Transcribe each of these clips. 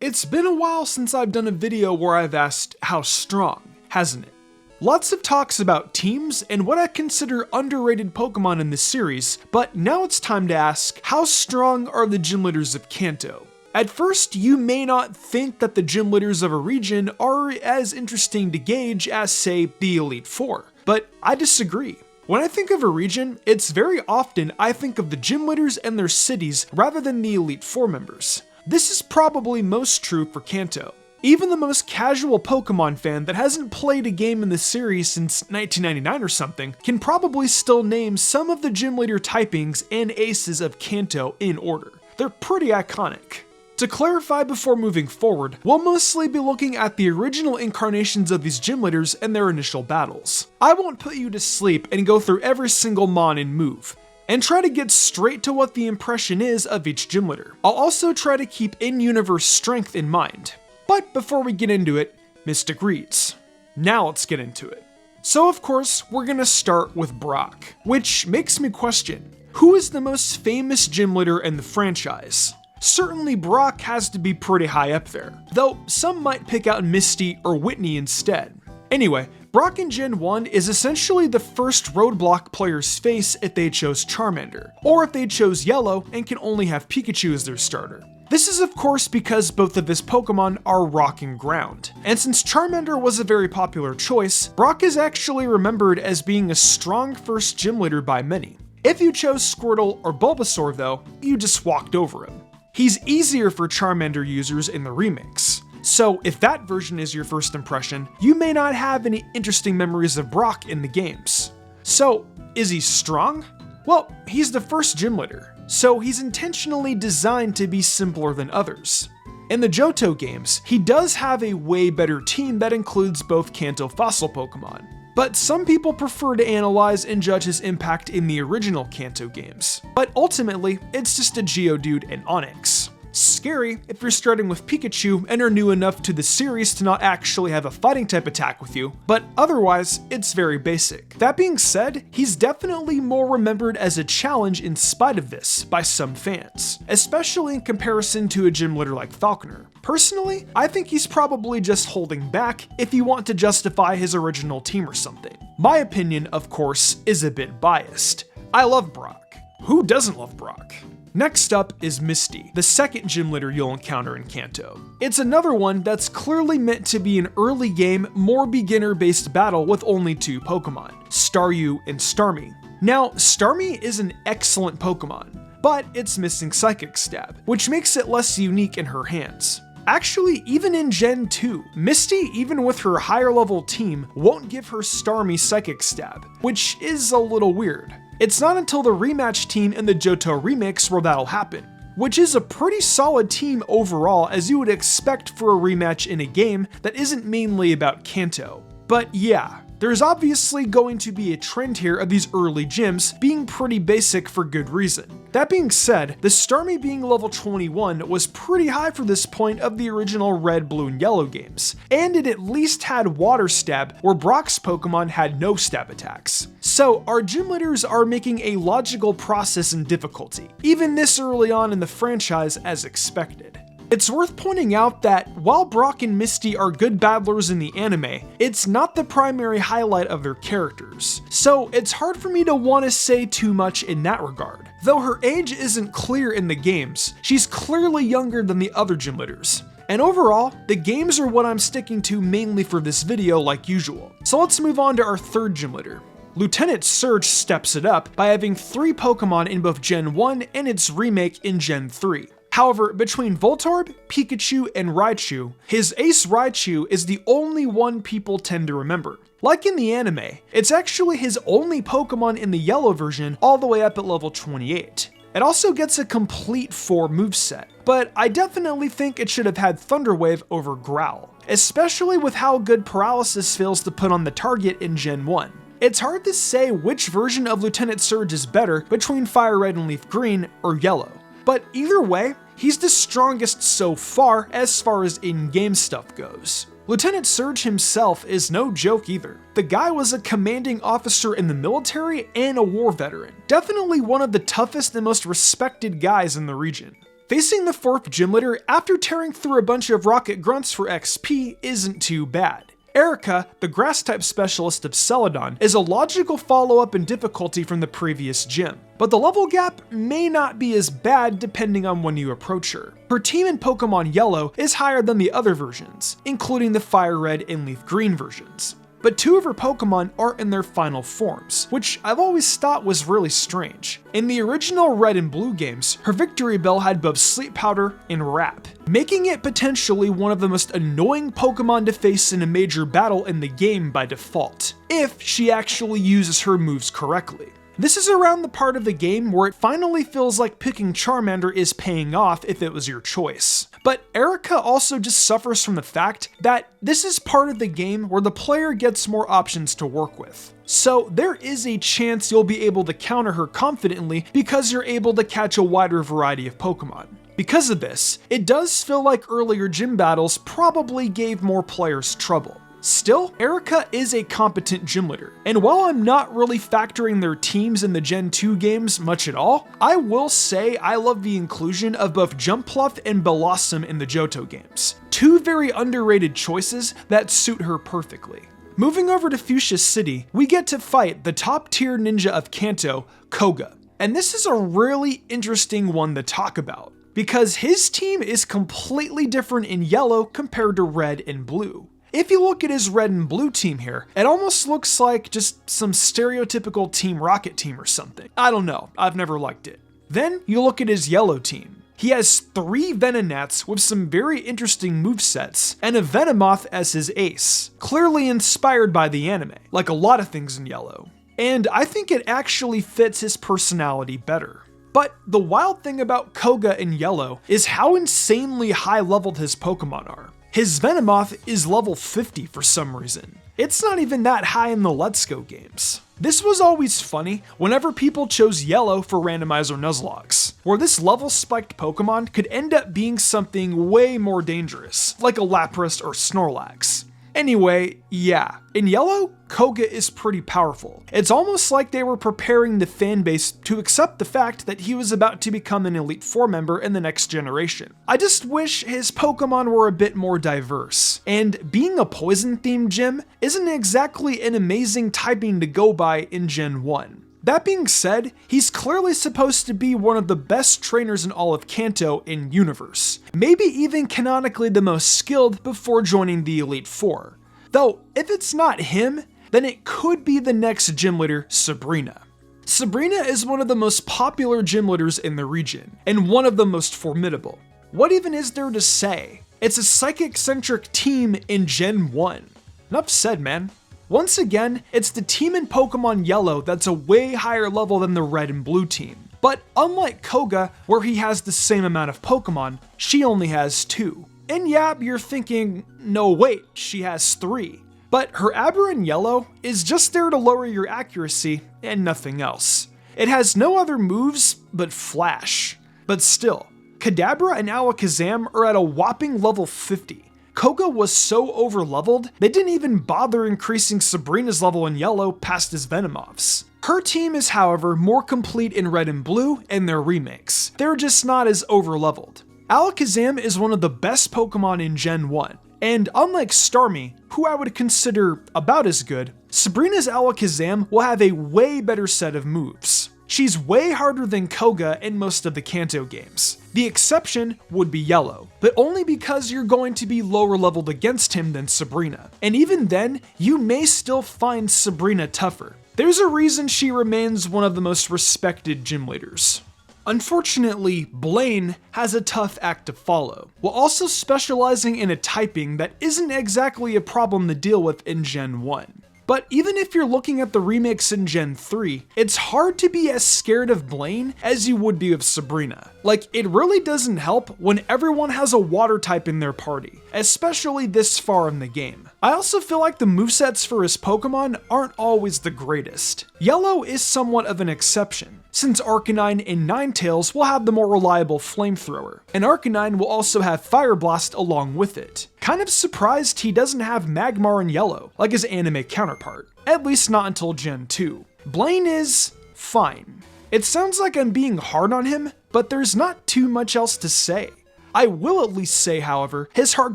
It's been a while since I've done a video where I've asked how strong, hasn't it? Lots of talks about teams and what I consider underrated Pokemon in this series, but now it's time to ask, how strong are the gym leaders of Kanto? At first, you may not think that the gym leaders of a region are as interesting to gauge as, say, the Elite Four, but I disagree. When I think of a region, it's very often I think of the gym leaders and their cities rather than the Elite Four members. This is probably most true for Kanto. Even the most casual Pokemon fan that hasn't played a game in the series since 1999 or something can probably still name some of the gym leader typings and aces of Kanto in order. They're pretty iconic. To clarify before moving forward, we'll mostly be looking at the original incarnations of these gym leaders and their initial battles. I won't put you to sleep and go through every single mon and move, and try to get straight to what the impression is of each gym leader. I'll also try to keep in-universe strength in mind. But before we get into it, Mystic reads. Now let's get into it. So of course, we're gonna start with Brock, which makes me question, who is the most famous gym leader in the franchise? Certainly Brock has to be pretty high up there, though some might pick out Misty or Whitney instead. Anyway, Brock in Gen 1 is essentially the first roadblock players face if they chose Charmander, or if they chose Yellow and can only have Pikachu as their starter. This is of course because both of his Pokemon are rock and ground, and since Charmander was a very popular choice, Brock is actually remembered as being a strong first gym leader by many. If you chose Squirtle or Bulbasaur though, you just walked over him. He's easier for Charmander users in the remix. So if that version is your first impression, you may not have any interesting memories of Brock in the games. So, is he strong? Well, he's the first gym leader, so he's intentionally designed to be simpler than others. In the Johto games, he does have a way better team that includes both Kanto fossil Pokemon, but some people prefer to analyze and judge his impact in the original Kanto games. But ultimately, it's just a Geodude and Onix. Scary if you're starting with Pikachu and are new enough to the series to not actually have a fighting type attack with you, but otherwise, it's very basic. That being said, he's definitely more remembered as a challenge in spite of this by some fans, especially in comparison to a gym leader like Falconer. Personally, I think he's probably just holding back if you want to justify his original team or something. My opinion, of course, is a bit biased. I love Brock. Who doesn't love Brock? Next up is Misty, the second gym leader you'll encounter in Kanto. It's another one that's clearly meant to be an early game, more beginner-based battle with only two Pokemon, Staryu and Starmie. Now, Starmie is an excellent Pokemon, but it's missing Psychic Stab, which makes it less unique in her hands. Actually, even in Gen 2, Misty, even with her higher level team, won't give her Starmie Psychic Stab, which is a little weird. It's not until the rematch team in the Johto remix where that'll happen, which is a pretty solid team overall as you would expect for a rematch in a game that isn't mainly about Kanto. But yeah, there's obviously going to be a trend here of these early gyms being pretty basic for good reason. That being said, the Starmie being level 21 was pretty high for this point of the original Red, Blue, and Yellow games, and it at least had Water Stab where Brock's Pokemon had no stab attacks. So our gym leaders are making a logical process in difficulty, even this early on in the franchise as expected. It's worth pointing out that while Brock and Misty are good battlers in the anime, it's not the primary highlight of their characters, so it's hard for me to want to say too much in that regard. Though her age isn't clear in the games, she's clearly younger than the other gym leaders. And overall, the games are what I'm sticking to mainly for this video like usual. So let's move on to our third gym leader. Lieutenant Surge steps it up by having 3 Pokemon in both Gen 1 and its remake in Gen 3. However, between Voltorb, Pikachu, and Raichu, his ace Raichu is the only one people tend to remember. Like in the anime, it's actually his only Pokemon in the Yellow version all the way up at level 28. It also gets a complete 4 moveset, but I definitely think it should have had Thunder Wave over Growl, especially with how good Paralysis feels to put on the target in Gen 1. It's hard to say which version of Lieutenant Surge is better between Fire Red and Leaf Green or Yellow, but either way, he's the strongest so far as in-game stuff goes. Lieutenant Surge himself is no joke either. The guy was a commanding officer in the military and a war veteran. Definitely one of the toughest and most respected guys in the region. Facing the 4th gym leader after tearing through a bunch of rocket grunts for XP isn't too bad. Erica, the grass-type specialist of Celadon, is a logical follow-up in difficulty from the previous gym, but the level gap may not be as bad depending on when you approach her. Her team in Pokemon Yellow is higher than the other versions, including the Fire Red and Leaf Green versions. But 2 of her Pokemon aren't in their final forms, which I've always thought was really strange. In the original Red and Blue games, her Victory Bell had both Sleep Powder and Wrap, making it potentially one of the most annoying Pokemon to face in a major battle in the game by default, if she actually uses her moves correctly. This is around the part of the game where it finally feels like picking Charmander is paying off if it was your choice. But Erica also just suffers from the fact that this is part of the game where the player gets more options to work with. So there is a chance you'll be able to counter her confidently because you're able to catch a wider variety of Pokemon. Because of this, it does feel like earlier gym battles probably gave more players trouble. Still, Erica is a competent gym leader, and while I'm not really factoring their teams in the Gen 2 games much at all, I will say I love the inclusion of both Jumpluff and Blossom in the Johto games. 2 very underrated choices that suit her perfectly. Moving over to Fuchsia City, we get to fight the top tier ninja of Kanto, Koga. And this is a really interesting one to talk about, because his team is completely different in Yellow compared to Red and Blue. If you look at his Red and Blue team here, it almost looks like just some stereotypical Team Rocket team or something. I don't know, I've never liked it. Then you look at his Yellow team. He has 3 Venonats with some very interesting movesets, and a Venomoth as his ace, clearly inspired by the anime, like a lot of things in Yellow. And I think it actually fits his personality better. But the wild thing about Koga in Yellow is how insanely high leveled his Pokemon are. His Venomoth is level 50 for some reason. It's not even that high in the Let's Go games. This was always funny whenever people chose Yellow for Randomizer Nuzlockes, where this level spiked Pokemon could end up being something way more dangerous, like a Lapras or Snorlax. Anyway, yeah, in Yellow, Koga is pretty powerful. It's almost like they were preparing the fanbase to accept the fact that he was about to become an Elite Four member in the next generation. I just wish his Pokemon were a bit more diverse, and being a poison-themed gym isn't exactly an amazing typing to go by in Gen 1. That being said, he's clearly supposed to be one of the best trainers in all of Kanto in universe, maybe even canonically the most skilled before joining the Elite Four. Though, if it's not him, then it could be the next gym leader, Sabrina. Sabrina is one of the most popular gym leaders in the region, and one of the most formidable. What even is there to say? It's a psychic-centric team in Gen 1. Enough said, man. Once again, it's the team in Pokemon Yellow that's a way higher level than the Red and Blue team. But unlike Koga, where he has the same amount of Pokemon, she only has 2. And yeah, you're thinking, no wait, she has 3. But her Aber in Yellow is just there to lower your accuracy and nothing else. It has no other moves but Flash. But still, Kadabra and Alakazam are at a whopping level 50. Koga was so over-leveled, they didn't even bother increasing Sabrina's level in Yellow past his Venomoths. Her team is, however, more complete in Red and Blue and their remakes. They're just not as over-leveled. Alakazam is one of the best Pokemon in Gen 1, and unlike Starmie, who I would consider about as good, Sabrina's Alakazam will have a way better set of moves. She's way harder than Koga in most of the Kanto games. The exception would be Yellow, but only because you're going to be lower leveled against him than Sabrina. And even then, you may still find Sabrina tougher. There's a reason she remains one of the most respected gym leaders. Unfortunately, Blaine has a tough act to follow, while also specializing in a typing that isn't exactly a problem to deal with in Gen 1. But even if you're looking at the remakes in Gen 3, it's hard to be as scared of Blaine as you would be of Sabrina. Like, it really doesn't help when everyone has a water type in their party, especially this far in the game. I also feel like the movesets for his Pokemon aren't always the greatest. Yellow is somewhat of an exception, since Arcanine and Ninetales will have the more reliable Flamethrower, and Arcanine will also have Fire Blast along with it. Kind of surprised he doesn't have Magmar in Yellow, like his anime counterpart, at least not until Gen 2. Blaine is fine. It sounds like I'm being hard on him, but there's not too much else to say. I will at least say, however, his Heart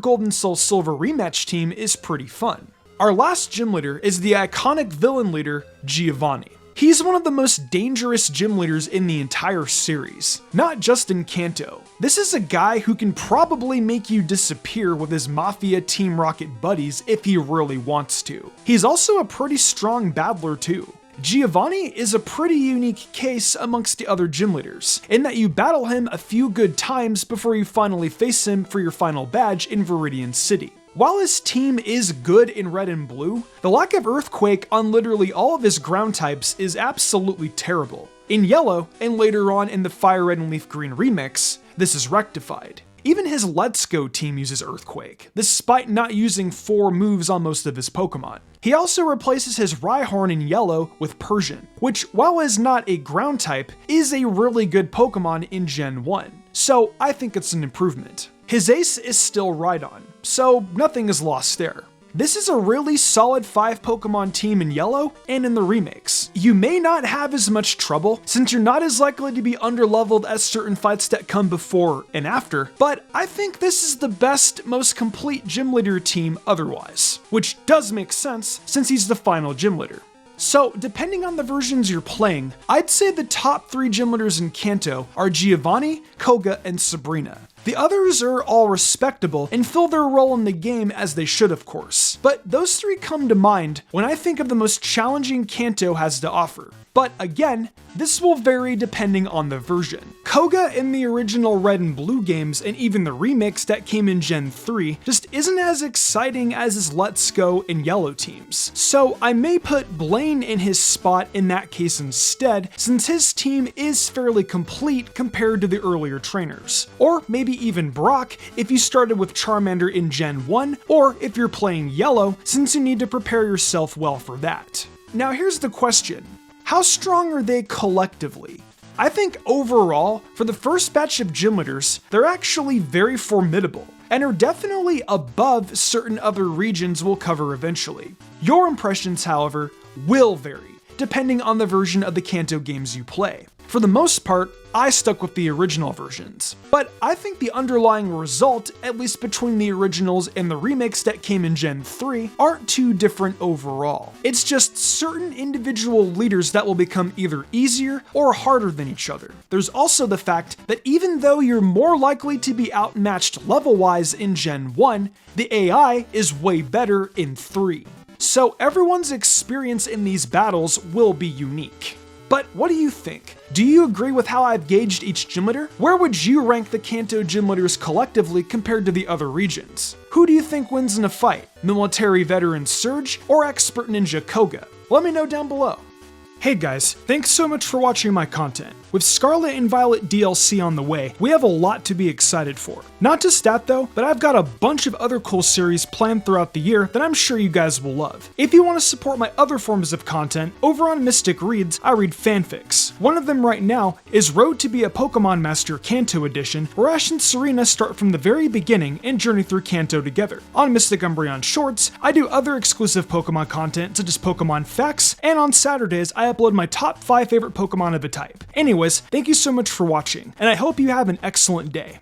Gold and Soul Silver rematch team is pretty fun. Our last gym leader is the iconic villain leader, Giovanni. He's one of the most dangerous gym leaders in the entire series, not just in Kanto. This is a guy who can probably make you disappear with his Mafia Team Rocket buddies if he really wants to. He's also a pretty strong battler too. Giovanni is a pretty unique case amongst the other gym leaders, in that you battle him a few good times before you finally face him for your final badge in Viridian City. While his team is good in red and blue, the lack of Earthquake on literally all of his ground types is absolutely terrible. In yellow, and later on in the Fire Red and Leaf Green remix, this is rectified. Even his Let's Go team uses Earthquake, despite not using 4 moves on most of his Pokemon. He also replaces his Rhyhorn in yellow with Persian, which, while is not a ground type, is a really good Pokemon in Gen 1, so I think it's an improvement. His ace is still Rhydon, so nothing is lost there. This is a really solid 5 Pokemon team in yellow and in the remakes. You may not have as much trouble since you're not as likely to be underleveled as certain fights that come before and after, but I think this is the best, most complete gym leader team otherwise, which does make sense since he's the final gym leader. So, depending on the versions you're playing, I'd say the top 3 gym leaders in Kanto are Giovanni, Koga, and Sabrina. The others are all respectable and fill their role in the game as they should, of course, but those 3 come to mind when I think of the most challenging Kanto has to offer. But again, this will vary depending on the version. Koga in the original Red and Blue games and even the remix that came in Gen 3 just isn't as exciting as his Let's Go and Yellow teams. So I may put Blaine in his spot in that case instead, since his team is fairly complete compared to the earlier trainers. Or maybe even Brock if you started with Charmander in Gen 1, or if you're playing Yellow, since you need to prepare yourself well for that. Now here's the question. How strong are they collectively? I think overall, for the first batch of gym leaders, they're actually very formidable, and are definitely above certain other regions we'll cover eventually. Your impressions, however, will vary, depending on the version of the Kanto games you play. For the most part, I stuck with the original versions, but I think the underlying result, at least between the originals and the remakes that came in Gen 3, aren't too different overall. It's just certain individual leaders that will become either easier or harder than each other. There's also the fact that even though you're more likely to be outmatched level-wise in Gen 1, the AI is way better in 3. So everyone's experience in these battles will be unique. But what do you think? Do you agree with how I've gauged each gym leader? Where would you rank the Kanto gym leaders collectively compared to the other regions? Who do you think wins in a fight? Military veteran Surge or expert ninja Koga? Let me know down below. Hey guys, thanks so much for watching my content. With Scarlet and Violet DLC on the way, we have a lot to be excited for. Not just that though, but I've got a bunch of other cool series planned throughout the year that I'm sure you guys will love. If you want to support my other forms of content, over on Mystic Reads, I read fanfics. One of them right now is Road to be a Pokemon Master Kanto Edition, where Ash and Sabrina start from the very beginning and journey through Kanto together. On Mystic Umbreon Shorts, I do other exclusive Pokemon content such as Pokemon Facts, and on Saturdays I upload my top 5 favorite Pokemon of the type. Anyways, thank you so much for watching, and I hope you have an excellent day.